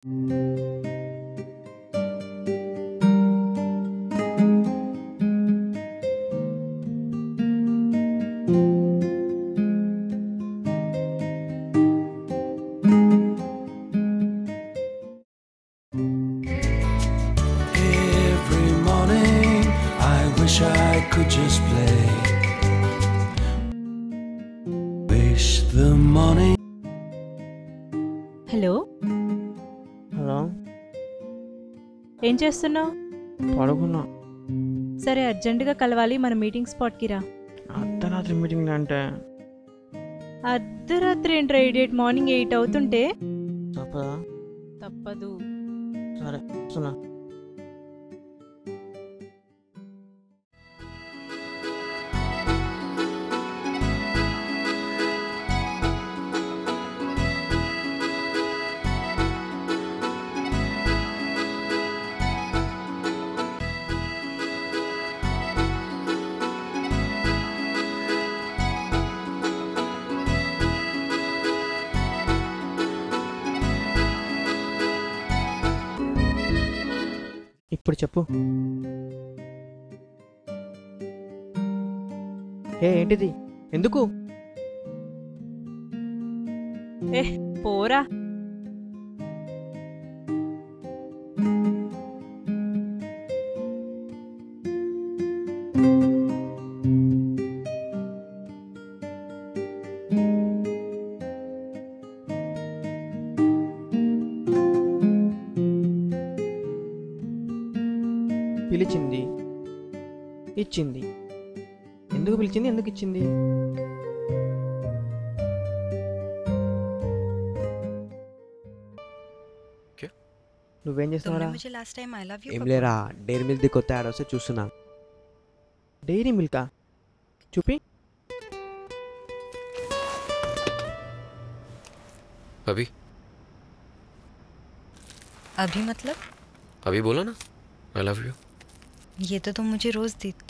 Every morning I wish I could just play. Wish the morning. Hello, hello, ఏం చేస్తున్నావు? పడుకున్నా. సరే, అర్జెంటుగా కలవాలి, మన మీటింగ్ స్పాట్కి రా. అర్ధరాత్రి మీటింగ్ అంటే అర్ధరాత్రి ఏంట్రా ఇడియట్, మార్నింగ్ 8 అవుతుంటే. తప్పదా? తప్పదు. సరే వస్తున్నా. ఇప్పుడు చెప్పు. ఏంటిది? ఎందుకు? ఏ పోరా. పిలిచింది, ఇచ్చింది. ఎందుకు పిలిచింది, ఎందుకు ఇచ్చింది? నువ్వేం చేస్తున్నావురా? ఏం లేరా, డైరీ మిల్క్ ది కొత్త యాడ్ వస్తే చూస్తున్నా. డైరీ మిల్కా? చూపి. अभी अभी मतलब? अभी बोला ना, आई लव यू। ये तो तुम मुझे रोज देते